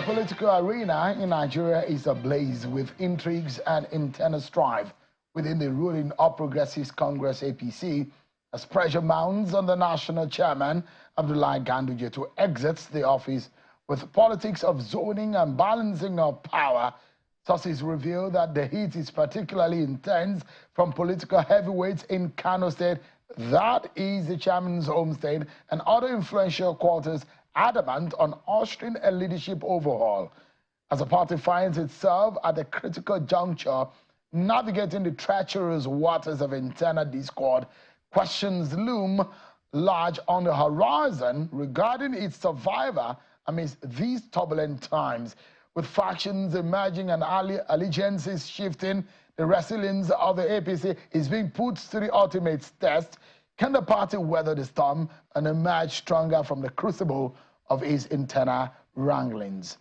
The political arena in Nigeria is ablaze with intrigues and internal strife within the ruling All Progressives Congress APC as pressure mounts on the national chairman Abdullahi Ganduje to exit the office with politics of zoning and balancing of power. Sources reveal that the heat is particularly intense from political heavyweights in Kano State, that is the chairman's home state, and other influential quarters adamant on ushering a leadership overhaul. As the party finds itself at a critical juncture, navigating the treacherous waters of internal discord, questions loom large on the horizon regarding its survival amidst these turbulent times. With factions emerging and allegiances shifting, the resilience of the APC is being put to the ultimate test. Can the party weather the storm and emerge stronger from the crucible of its internal wranglings?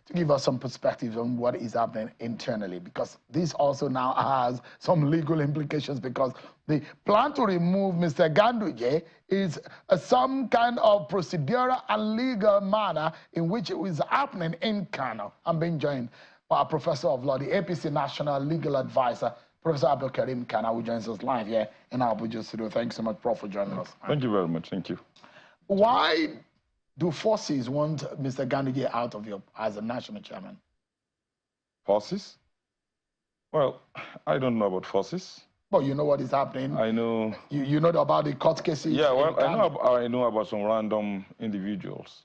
To give us some perspective on what is happening internally, because this also now has some legal implications, because the plan to remove Mr. Ganduje is some kind of procedural and legal manner in which it is happening in Kano. I'm being joined by a professor of law, the APC National Legal Advisor, Professor Abdul Karim Kana, who joins us live here in Abuja studio. Thanks so much, Prof, for joining us. Thank you very much. Thank you. Why do forces want Mr. Ganduje out of as a national chairman? Forces? Well, I don't know about forces. Well, you know what is happening. I know. You know about the court cases. Yeah, well, I know about some random individuals,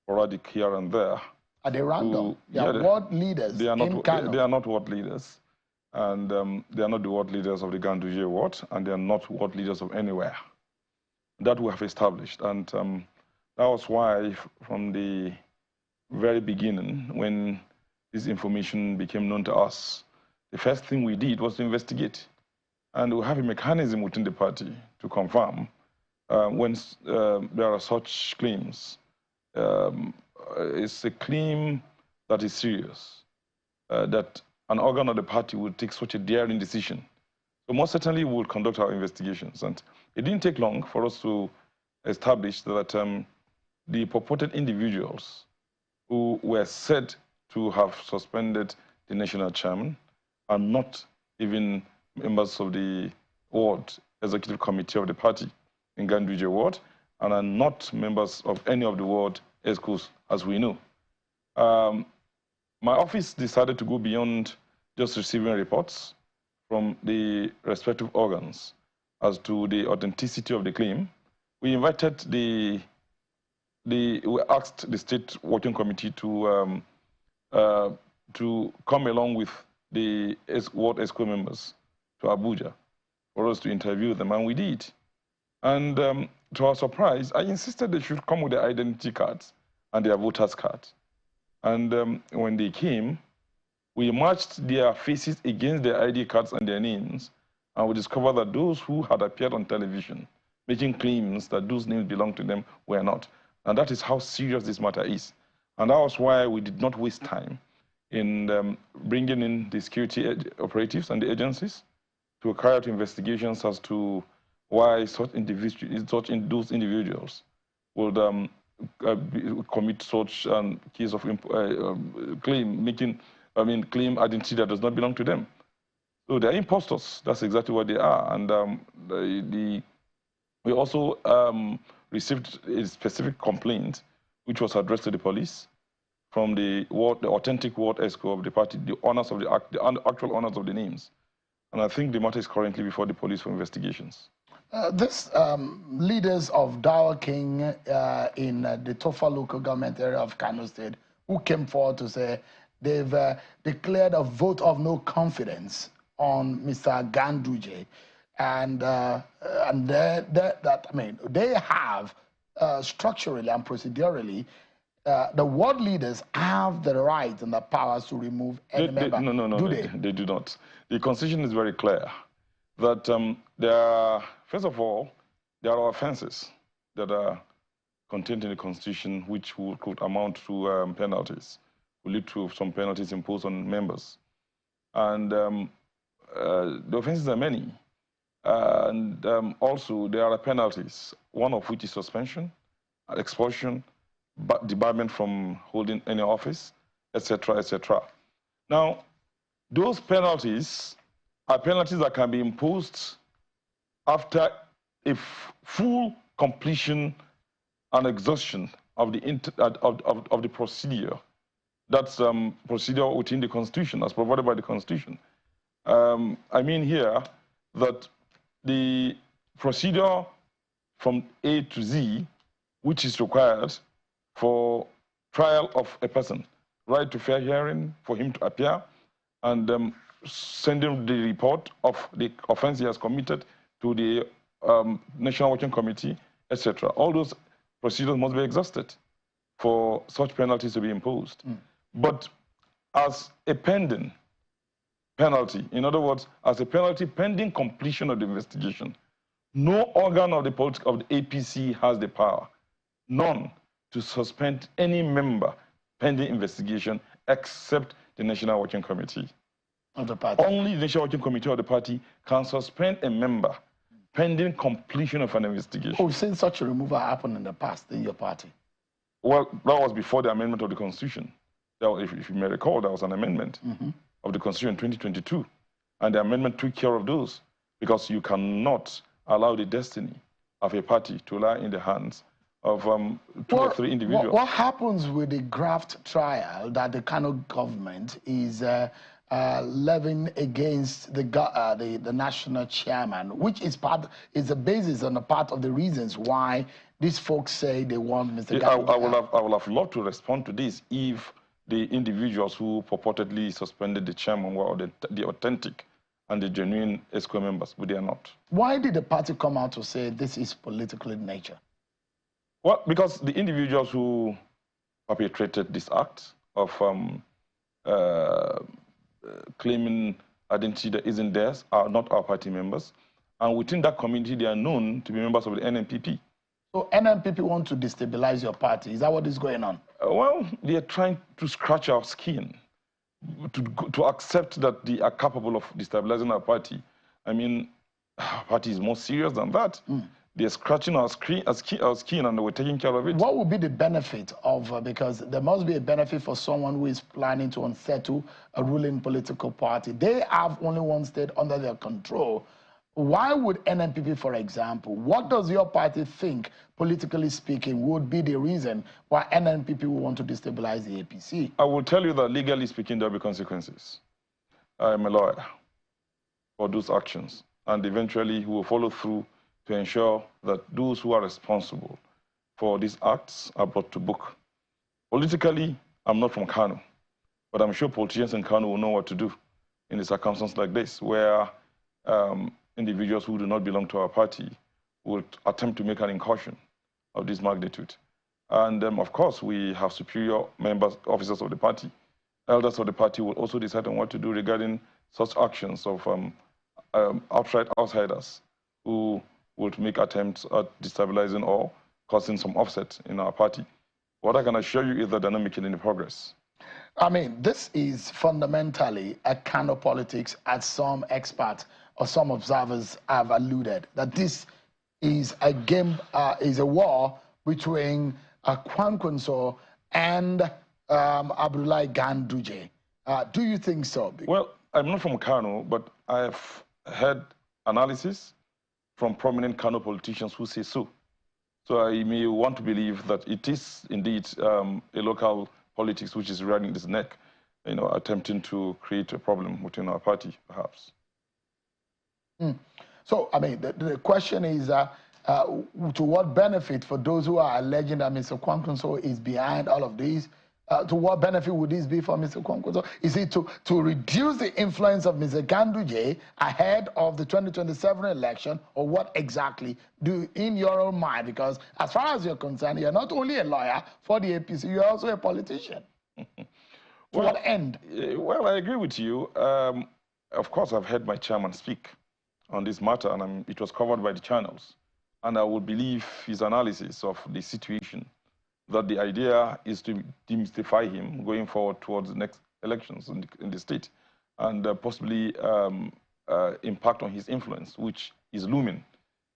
sporadic here and there. Are they random? They are ward leaders in Kano. They are not ward leaders. And they are not the ward leaders of the Ganduje ward, and they are not ward leaders of anywhere. That we have established. And that was why, from the very beginning, when this information became known to us, the first thing we did was to investigate. And we have a mechanism within the party to confirm when there are such claims. It's a claim that is serious, that an organ of the party would take such a daring decision. So most certainly we will conduct our investigations. And it didn't take long for us to establish that the purported individuals who were said to have suspended the national chairman are not even members of the ward executive committee of the party in Ganduje ward, and are not members of any of the ward ESCOs, as we know. My office decided to go beyond just receiving reports from the respective organs as to the authenticity of the claim. We invited we asked the state working committee to come along with the ward ESCO members to Abuja for us to interview them, and we did. And to our surprise, I insisted they should come with their identity cards and their voters' cards. And when they came, we matched their faces against their ID cards and their names, and we discovered that those who had appeared on television making claims that those names belonged to them were not. And that is how serious this matter is. And that was why we did not waste time in bringing in the security operatives and the agencies to carry out investigations as to why those individuals would commit such case of claim identity that does not belong to them. So they're imposters. That's exactly what they are. And we also received a specific complaint, which was addressed to the police from the authentic ward ESCO of the party, the owners of the actual owners of the names. And I think the matter is currently before the police for investigations. This leaders of Dawa King in the Tofa local government area of Kano State, who came forward to say they've declared a vote of no confidence on Mr. Ganduje, and they have structurally and procedurally, the ward leaders have the right and the powers to remove any member. No, they do not. The Constitution is very clear that first of all, there are offenses that are contained in the Constitution which could amount to penalties, will lead to some penalties imposed on members. And the offenses are many. And also there are penalties, one of which is suspension, expulsion, debarment from holding any office, etc., etc. Now, those penalties are penalties that can be imposed after a full completion and exhaustion of the procedure. That's procedure within the Constitution, as provided by the Constitution. I mean here that the procedure from A to Z, which is required for trial of a person, right to fair hearing, for him to appear, and sending the report of the offense he has committed to the National Working Committee, etc. All those procedures must be exhausted for such penalties to be imposed. But as a pending penalty, in other words, as a penalty pending completion of the investigation, no organ of the APC has the power, none, to suspend any member pending investigation except the National Working Committee. Of the party. Only the National Working Committee of the party can suspend a member pending completion of an investigation. We've seen such a removal happen in the past in your party. Well, that was before the amendment of the Constitution. If you may recall, there was an amendment of the Constitution in 2022. And the amendment took care of those, because you cannot allow the destiny of a party to lie in the hands of two or three individuals. What happens with the graft trial that the Kano government is levying against the national chairman, which is the basis and a part of the reasons why these folks say they want Mr. Ganduje? I would have loved to respond to this if the individuals who purportedly suspended the chairman were the authentic and the genuine ESCO members, but they are not. Why did the party come out to say this is political in nature? Well, because the individuals who perpetrated this act of claiming identity that isn't theirs are not our party members. And within that community, they are known to be members of the NNPP. So NNPP want to destabilize your party. Is that what is going on? Well, they are trying to scratch our skin, to accept that they are capable of destabilizing our party. I mean, our party is more serious than that. They're scratching our skin and we're taking care of it. What would be the benefit of, because there must be a benefit for someone who is planning to unsettle a ruling political party. They have only one state under their control. Why would NNPP, for example, what does your party think, politically speaking, would be the reason why NNPP would want to destabilize the APC? I will tell you that legally speaking, there will be consequences. I am a lawyer for those actions, and eventually we will follow through to ensure that those who are responsible for these acts are brought to book. Politically, I'm not from Kano, but I'm sure politicians in Kano will know what to do in a circumstance like this, where individuals who do not belong to our party would attempt to make an incursion of this magnitude. And of course, we have superior members, officers of the party. Elders of the party will also decide on what to do regarding such actions of outright outsiders who would make attempts at destabilizing or causing some offset in our party. What I can assure you is that they're not making any progress. I mean, this is fundamentally a kind of politics, as some experts or some observers have alluded, that this is a game, is a war between Kwankwaso and Abdullahi Ganduje. Do you think so? Well, I'm not from Kano, but I've heard analysis from prominent Kano politicians who say so. So I may want to believe that it is indeed a local politics which is riding this neck, attempting to create a problem within our party, perhaps. So, I mean, the question is, to what benefit for those who are alleging that Mr. Kwankwaso is behind all of these? To what benefit would this be for Mr. Kwankwaso? Is it to reduce the influence of Mr. Ganduje ahead of the 2027 election, or what exactly do in your own mind? Because as far as you're concerned, you're not only a lawyer for the APC, you're also a politician. To what end? Well, I agree with you. Of course, I've heard my chairman speak on this matter, and it was covered by the channels. And I would believe his analysis of the situation, that the idea is to demystify him going forward towards the next elections in the state, and possibly impact on his influence, which is looming,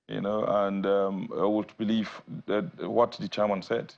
and I would believe that what the chairman said.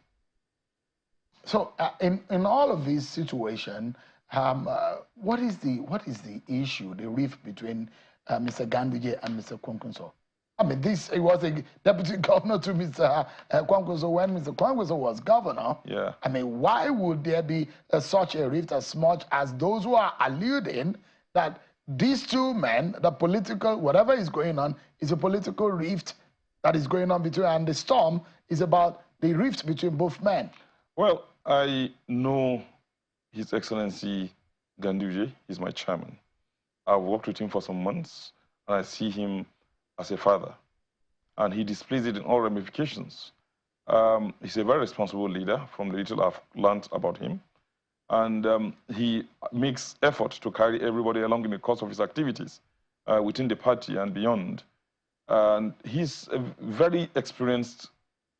So in all of this situation, what is the issue, the rift between Mr. Ganduje and Mr. Kwankwaso? I mean, it was a deputy governor to Mr. Kwankwaso when Mr. Kwankwaso was governor. Yeah. I mean, why would there be such a rift as much as those who are alluding that these two men, the political, whatever is going on, is a political rift that is going on between, and the storm is about the rift between both men? Well, I know His Excellency Ganduje. He's my chairman. I've worked with him for some months, and I see him as a father. And he displays it in all ramifications. He's a very responsible leader from the little I've learned about him. And he makes effort to carry everybody along in the course of his activities within the party and beyond. And he's a very experienced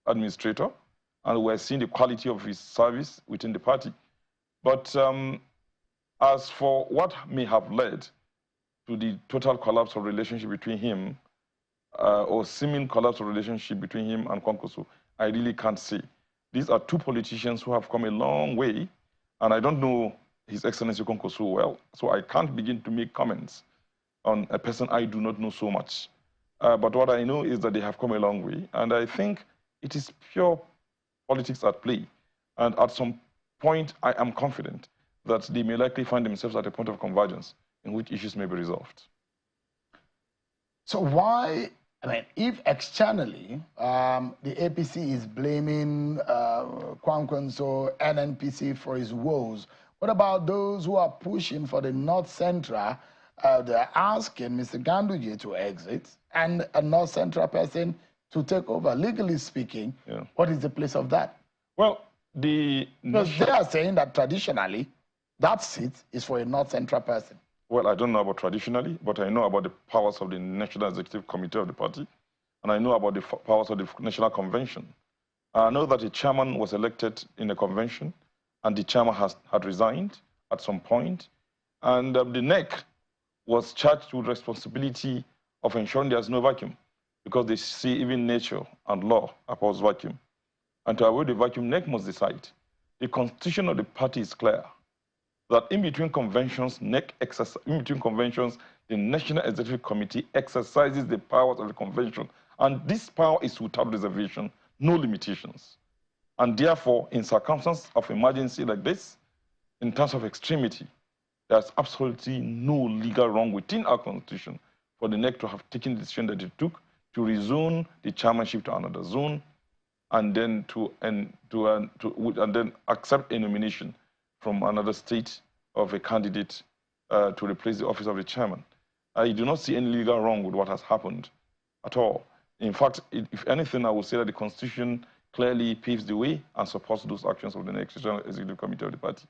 administrator, and we're seeing the quality of his service within the party. But as for what may have led to the total collapse of relationship between him, or seeming collapse of relationship between him and Kwankwaso, I really can't say. These are two politicians who have come a long way, and I don't know His Excellency Kwankwaso well, so I can't begin to make comments on a person I do not know so much. But what I know is that they have come a long way, and I think it is pure politics at play. And at some point, I am confident that they may likely find themselves at a point of convergence in which issues may be resolved. So why, I mean, if externally the APC is blaming Kwankwaso, NNPC for his woes, what about those who are pushing for the North Central? They're asking Mr. Ganduje to exit and a North Central person to take over. Legally speaking, what is the place of that? Well, because they are saying that traditionally, that seat is for a North Central person. Well, I don't know about traditionally, but I know about the powers of the National Executive Committee of the party, and I know about the powers of the National Convention. I know that a chairman was elected in a convention, and the chairman had resigned at some point, and the NEC was charged with responsibility of ensuring there's no vacuum, because they see even nature and law oppose vacuum. And to avoid the vacuum, NEC must decide. The constitution of the party is clear that in between conventions, the National Executive Committee exercises the powers of the convention. And this power is without reservation, no limitations. And therefore, in circumstances of emergency like this, in terms of extremity, there's absolutely no legal wrong within our constitution for the NEC to have taken the decision that it took to rezone the chairmanship to another zone, and then accept a nomination from another state of a candidate to replace the office of the chairman. I do not see any legal wrong with what has happened at all. In fact, if anything, I would say that the Constitution clearly paves the way and supports those actions of the National Executive Committee of the party.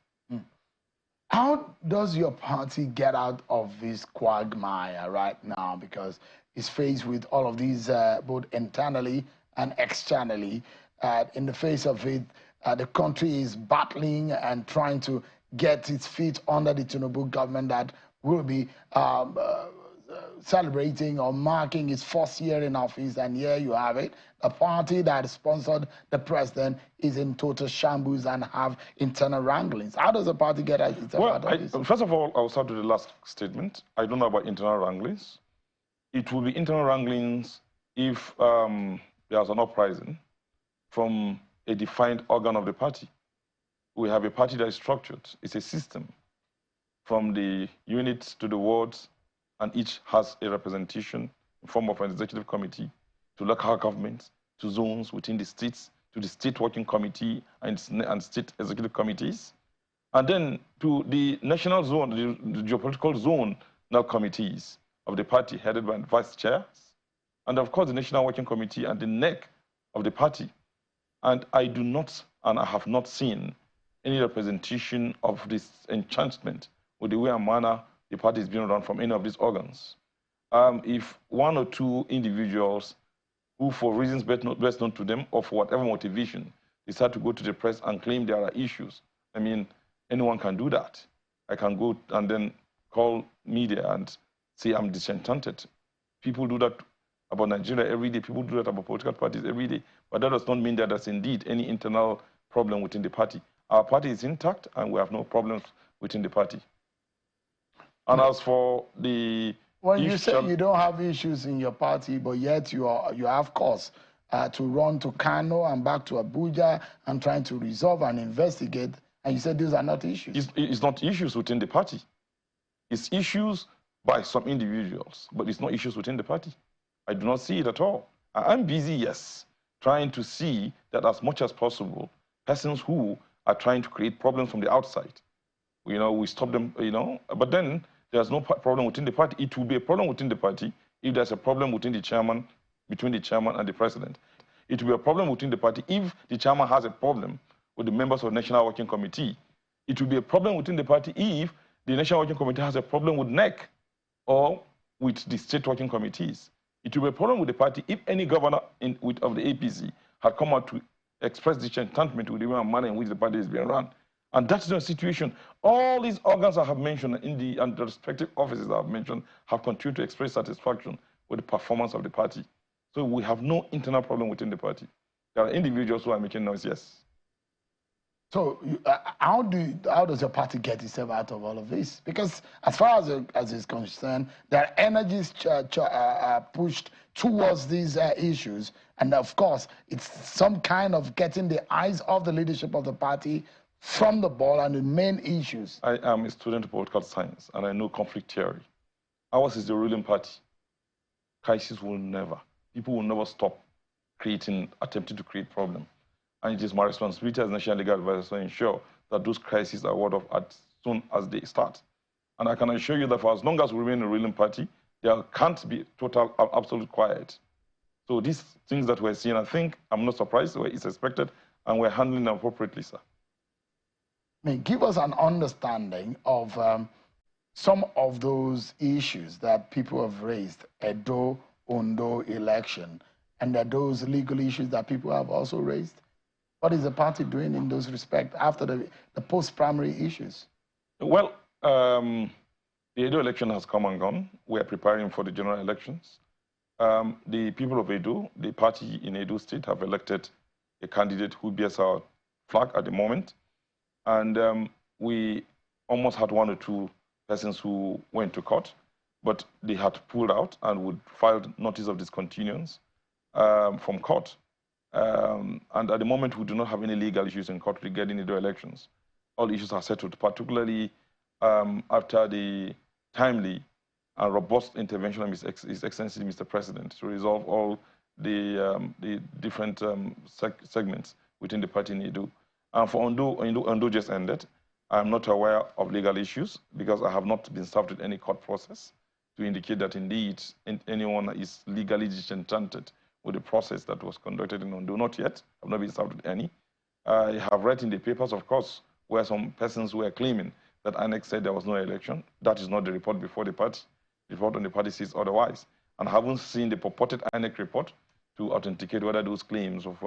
How does your party get out of this quagmire right now? Because it's faced with all of these, both internally and externally. In the face of it, the country is battling and trying to get its feet under the Tinubu government that will be celebrating or marking its first year in office. And here you have it. The party that sponsored the president is in total shambles and have internal wranglings. How does the party get out of this? First of all, I'll start with the last statement. I don't know about internal wranglings. It will be internal wranglings if there's an uprising from a defined organ of the party. We have a party that is structured. It's a system from the units to the wards, and each has a representation in the form of an executive committee, to local governments, to zones within the states, to the state working committee and state executive committees, and then to the national zone, the geopolitical zone committees of the party headed by the vice chairs, and of course the national working committee and the NEC of the party. And I do not, and I have not seen any representation of this enchantment with the way and manner the party is being run from any of these organs. If one or two individuals who, for reasons best known to them or for whatever motivation, decide to go to the press and claim there are issues, I mean, anyone can do that. I can go and then call media and say I'm disenchanted. People do that about Nigeria every day. People do that about political parties every day. But that does not mean that there's indeed any internal problem within the party. Our party is intact, and we have no problems within the party. And as for the... When you say you don't have issues in your party, but yet you have cause to run to Kano and back to Abuja and trying to resolve and investigate, and you said these are not issues. It's not issues within the party. It's issues by some individuals, but it's not issues within the party. I do not see it at all. I'm busy, yes, trying to see that as much as possible, persons who are trying to create problems from the outside, we stop them, but then there's no problem within the party. It will be a problem within the party if there's a problem within the chairman, between the chairman and the president. It will be a problem within the party if the chairman has a problem with the members of the National Working Committee. It will be a problem within the party if the National Working Committee has a problem with NEC or with the state working committees. It will be a problem with the party if any governor of the APC had come out to express disenchantment with the manner in which the party is being run. And that's the situation. All these organs I have mentioned and the respective offices I have mentioned have continued to express satisfaction with the performance of the party. So we have no internal problem within the party. There are individuals who are making noise, yes. So how does your party get itself out of all of this? Because as far as is concerned, there are energies pushed towards these issues. And of course, it's some kind of getting the eyes of the leadership of the party from the ball and the main issues. I am a student of political science, and I know conflict theory. Ours is the ruling party. Crisis will never, people will never stop attempting to create problems. And it is my responsibility as National Legal Advisor to ensure that those crises are warded off as soon as they start. And I can assure you that for as long as we remain a ruling party, there can't be total, absolute quiet. So these things that we're seeing, I think, I'm not surprised, it's expected, and we're handling them appropriately, sir. Give us an understanding of some of those issues that people have raised, Edo, Ondo election, and those legal issues that people have also raised. What is the party doing in those respects after the post-primary issues? Well, the Edo election has come and gone. We are preparing for the general elections. The people of Edo, the party in Edo State, have elected a candidate who bears our flag at the moment. And we almost had 1 or 2 persons who went to court, but they had pulled out and would filed notice of discontinuance from court. And at the moment, we do not have any legal issues in court regarding the elections. All issues are settled, particularly after the timely and robust intervention of His Excellency Mr. President to resolve all the different segments within the party in Edo. And for Ondo just ended. I'm not aware of legal issues because I have not been served with any court process to indicate that indeed anyone is legally disenchanted with the process that was conducted in Ondo. Not yet. I've not been served with any. I have read in the papers, of course, where some persons were claiming that INEC said there was no election. That is not the report before the party. The report on the party says otherwise. And I haven't seen the purported INEC report to authenticate whether those claims of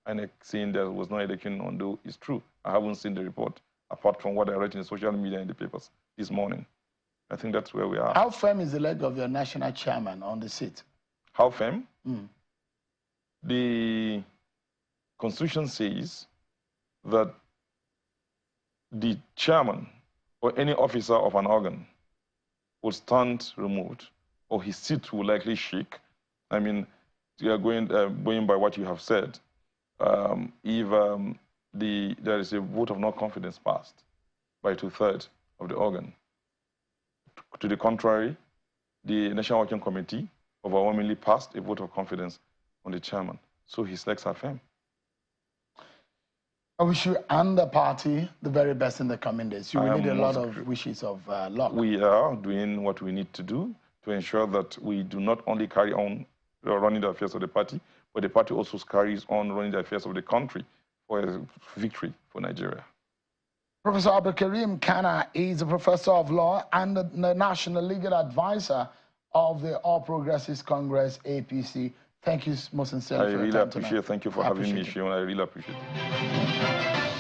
INEC saying there was no election in Ondo is true. I haven't seen the report, apart from what I read in the social media and the papers this morning. I think that's where we are. How firm is the leg of your national chairman on the seat? How firm? The Constitution says that the chairman or any officer of an organ will stand removed, or his seat will likely shake. I mean, you are going by what you have said. If there is a vote of no confidence passed by 2/3 of the organ. To the contrary, the National Working Committee overwhelmingly passed a vote of confidence on the chairman. So his legs are firm. I wish you and the party the very best in the coming days. You will need a lot of wishes of luck. We are doing what we need to do to ensure that we do not only carry on running the affairs of the party, but the party also carries on running the affairs of the country for a victory for Nigeria. Professor Abdulkareem Kana is a professor of law and the National Legal Advisor of the All Progressives Congress, APC. Thank you most sincerely for your time tonight. Thank you for having me, Shion. I really appreciate it.